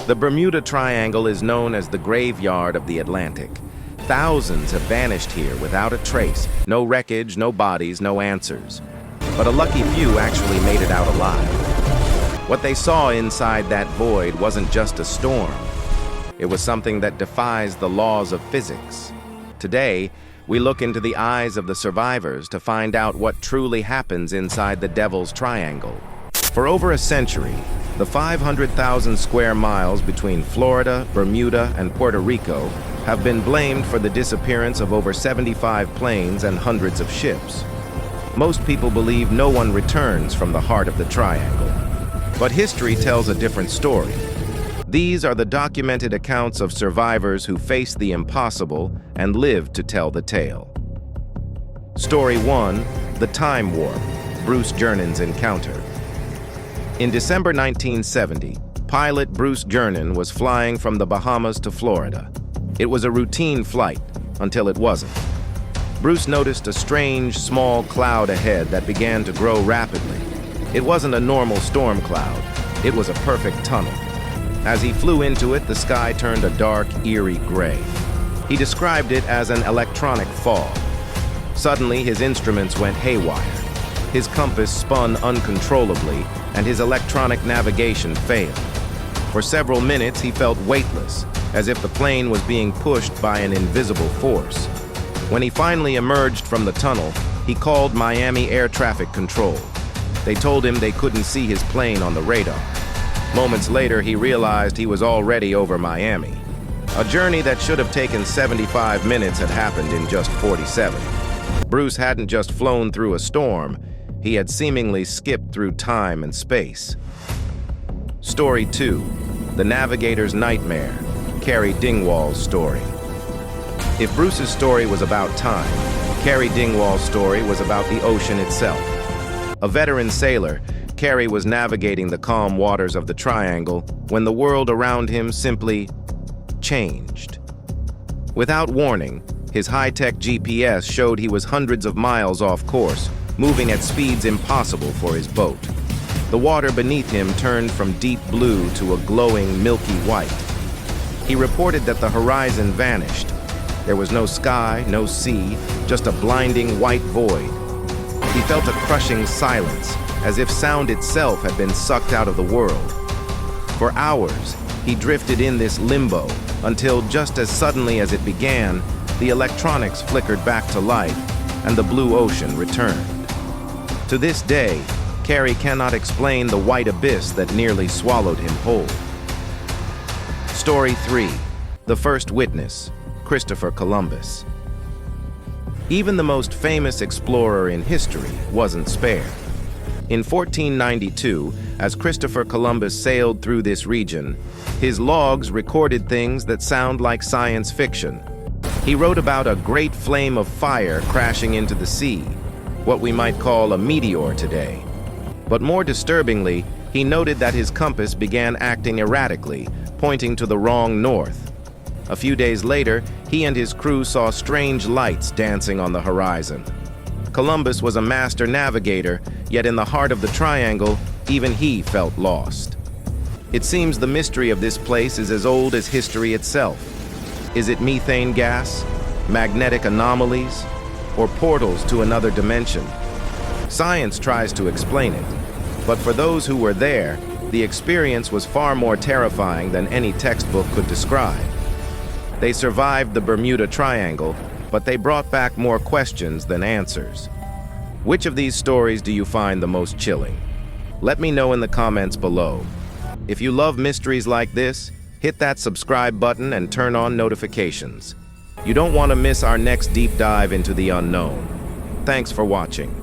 The Bermuda Triangle is known as the graveyard of the Atlantic. Thousands have vanished here without a trace. No wreckage, no bodies, no answers. But a lucky few actually made it out alive. What they saw inside that void wasn't just a storm. It was something that defies the laws of physics. Today, we look into the eyes of the survivors to find out what truly happens inside the Devil's Triangle. For over a century, the 500,000 square miles between Florida, Bermuda, and Puerto Rico have been blamed for the disappearance of over 75 planes and hundreds of ships. Most people believe no one returns from the heart of the triangle. But history tells a different story. These are the documented accounts of survivors who faced the impossible and lived to tell the tale. Story 1, The Time Warp, Bruce Gernon's Encounter. In December 1970, pilot Bruce Gernon was flying from the Bahamas to Florida. It was a routine flight, until it wasn't. Bruce noticed a strange, small cloud ahead that began to grow rapidly. It wasn't a normal storm cloud. It was a perfect tunnel. As he flew into it, the sky turned a dark, eerie gray. He described it as an electronic fog. Suddenly, his instruments went haywire. His compass spun uncontrollably, and his electronic navigation failed. For several minutes, he felt weightless, as if the plane was being pushed by an invisible force. When he finally emerged from the tunnel, he called Miami Air Traffic Control. They told him they couldn't see his plane on the radar. Moments later, he realized he was already over Miami. A journey that should have taken 75 minutes had happened in just 47. Bruce hadn't just flown through a storm, he had seemingly skipped through time and space. Story 2, The Navigator's Nightmare, Cary Dingwall's story. If Bruce's story was about time, Cary Dingwall's story was about the ocean itself. A veteran sailor, Cary was navigating the calm waters of the Triangle when the world around him simply changed. Without warning, his high-tech GPS showed he was hundreds of miles off course, moving at speeds impossible for his boat. The water beneath him turned from deep blue to a glowing milky white. He reported that the horizon vanished. There was no sky, no sea, just a blinding white void. He felt a crushing silence, as if sound itself had been sucked out of the world. For hours, he drifted in this limbo, until just as suddenly as it began, the electronics flickered back to life, and the blue ocean returned. To this day, Cary cannot explain the white abyss that nearly swallowed him whole. Story 3, The First Witness, Christopher Columbus. Even the most famous explorer in history wasn't spared. In 1492, as Christopher Columbus sailed through this region, his logs recorded things that sound like science fiction. He wrote about a great flame of fire crashing into the sea, what we might call a meteor today. But more disturbingly, he noted that his compass began acting erratically, pointing to the wrong north. A few days later, he and his crew saw strange lights dancing on the horizon. Columbus was a master navigator, yet in the heart of the triangle, even he felt lost. It seems the mystery of this place is as old as history itself. Is it methane gas, magnetic anomalies, or portals to another dimension? Science tries to explain it, but for those who were there, the experience was far more terrifying than any textbook could describe. They survived the Bermuda Triangle, but they brought back more questions than answers. Which of these stories do you find the most chilling? Let me know in the comments below. If you love mysteries like this, hit that subscribe button and turn on notifications. You don't want to miss our next deep dive into the unknown. Thanks for watching.